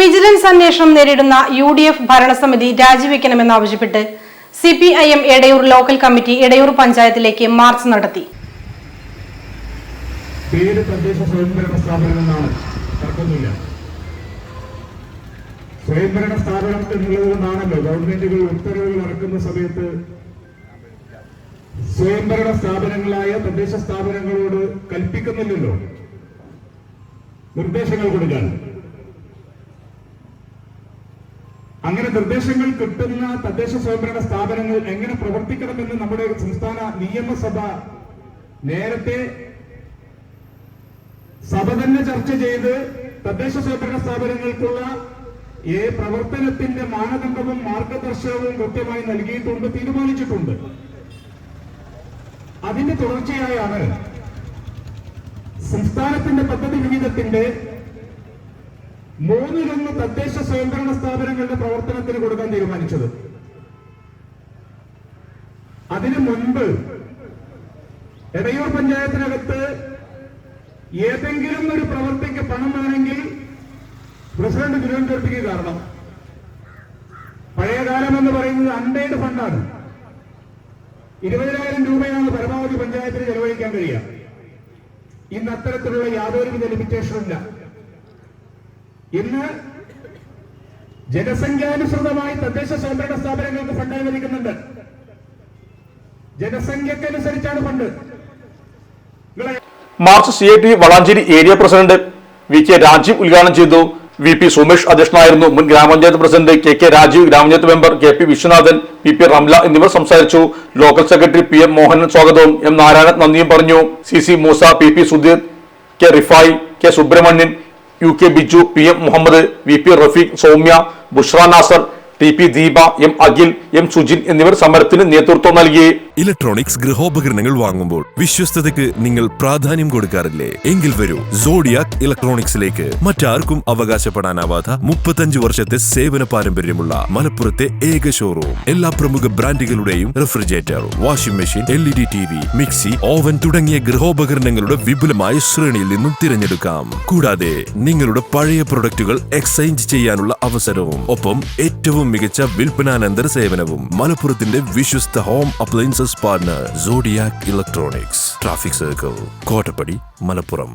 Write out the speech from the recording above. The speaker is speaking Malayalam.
വിജിലൻസ് അന്വേഷണം നേരിടുന്ന UDF ഭരണസമിതി രാജിവെക്കണമെന്നാവശ്യപ്പെട്ട് CPIM Edayur local committee Edayur പഞ്ചായത്തിലേക്ക് മാർച്ച് നടത്തി. പേര് തദ്ദേശ സ്വയംഭരണ സ്ഥാപനമെന്നാണ്, തർക്കമില്ല. സ്വയംഭരണ സ്ഥാപനം എന്നുള്ളത് കൊണ്ടാണല്ലോ ഗവൺമെന്റുകൾ ഉത്തരവുകൾ ഇറക്കുന്ന സമയത്ത് സ്വയംഭരണ സ്ഥാപനങ്ങളായ തദ്ദേശ സ്ഥാപനങ്ങളോട് കൽപ്പിക്കുന്നില്ലല്ലോ നിർദ്ദേശങ്ങൾ കൊടുക്കാൻ. അങ്ങനെ നിർദ്ദേശങ്ങൾ കിട്ടുന്ന തദ്ദേശ സ്വയംഭരണ സ്ഥാപനങ്ങൾ എങ്ങനെ പ്രവർത്തിക്കണമെന്ന് നമ്മുടെ സംസ്ഥാന നിയമസഭ നേരത്തെ സഭ തന്നെ ചർച്ച ചെയ്ത് തദ്ദേശ സ്വയംഭരണ സ്ഥാപനങ്ങൾക്കുള്ള പ്രവർത്തനത്തിന്റെ മാനദണ്ഡവും മാർഗദർശനവും കൃത്യമായി നൽകിയിട്ടുണ്ട്, തീരുമാനിച്ചിട്ടുണ്ട്. അതിന്റെ തുടർച്ചയായാണ് സംസ്ഥാനത്തിന്റെ പദ്ധതി വിഹിതത്തിന്റെ 1/3 തദ്ദേശ സ്വയംഭരണ സ്ഥാപനങ്ങളുടെ പ്രവർത്തനത്തിന് കൊടുക്കാൻ തീരുമാനിച്ചത്. അതിനു മുൻപ് എടയൂർ പഞ്ചായത്തിനകത്ത് ഏതെങ്കിലും ഒരു പ്രവൃത്തിക്ക് പണം വേണമെങ്കിൽ പ്രസിഡന്റ് തിരുവനന്തപുരത്തേക്ക് കാരണം. പഴയകാലം എന്ന് പറയുന്നത് അൺപെയ്ഡ് ഫണ്ടാണ്. 20,000 രൂപയാണ് പരമാവധി പഞ്ചായത്തിന് ചെലവഴിക്കാൻ കഴിയുക. ഇന്ന് അത്തരത്തിലുള്ള യാതൊരുവിധ ലിമിറ്റേഷനും ഇല്ല. ഇന്ന് ജനസംഖ്യാനുസൃതമായി തദ്ദേശ സ്വയംഭരണ സ്ഥാപനങ്ങൾക്ക് ഫണ്ട് അനുവദിക്കുന്നുണ്ട്. ജനസംഖ്യക്കനുസരിച്ചാണ് fund. March CIT Valanchery area president VK Rajeev ഉദ്ഘാടനം ചെയ്തു. VP സുമേഷ് അധ്യക്ഷനായിരുന്നു. മുൻ ഗ്രാമപഞ്ചായത്ത് പ്രസിഡന്റ് KK രാജീവ്, ഗ്രാമപഞ്ചായത്ത് member KP Viswanathan, PP Ramla എന്നിവർ സംസാരിച്ചു. ലോക്കൽ സെക്രട്ടറി PM മോഹനൻ സ്വാഗതവും M നാരായണൻ നന്ദിയും പറഞ്ഞു. CC Musa, PP Sudheer, K Rifai, K Subramanian, UK Biju, PM Muhammad, VP Rafeeq, Soumya, Bushra Nasar, TP Deepa, M Akhil, M Sujin എന്നിവർ സമരത്തിന് നേതൃത്വം നൽകി. ഇലക്ട്രോണിക്സ് ഗൃഹോപകരണങ്ങൾ വാങ്ങുമ്പോൾ വിശ്വസ്തതയ്ക്ക് നിങ്ങൾ പ്രാധാന്യം കൊടുക്കാറില്ലേ? എങ്കിൽ വരൂ സോഡിയാക് ഇലക്ട്രോണിക്സിലേക്ക്. മറ്റാർക്കും അവകാശപ്പെടാനാവാത്ത 35 വർഷത്തെ സേവന പാരമ്പര്യമുള്ള മലപ്പുറത്തെ ഏക ഷോറൂം. എല്ലാ പ്രമുഖ ബ്രാൻഡുകളുടെയും refrigerator, washing machine, LED TV, mixie, oven തുടങ്ങിയ ഗൃഹോപകരണങ്ങളുടെ വിപുലമായ ശ്രേണിയിൽ നിന്നും തിരഞ്ഞെടുക്കാം. കൂടാതെ നിങ്ങളുടെ പഴയ പ്രൊഡക്റ്റുകൾ എക്സ്ചേഞ്ച് ചെയ്യാനുള്ള അവസരവും, ഒപ്പം ഏറ്റവും മികച്ച വിൽപ്പനാനന്തര സേവനവും. മലപ്പുറത്തിന്റെ വിശ്വസ്ത home appliances partner Zodiac electronics, traffic circle, Kottappadi, Malappuram.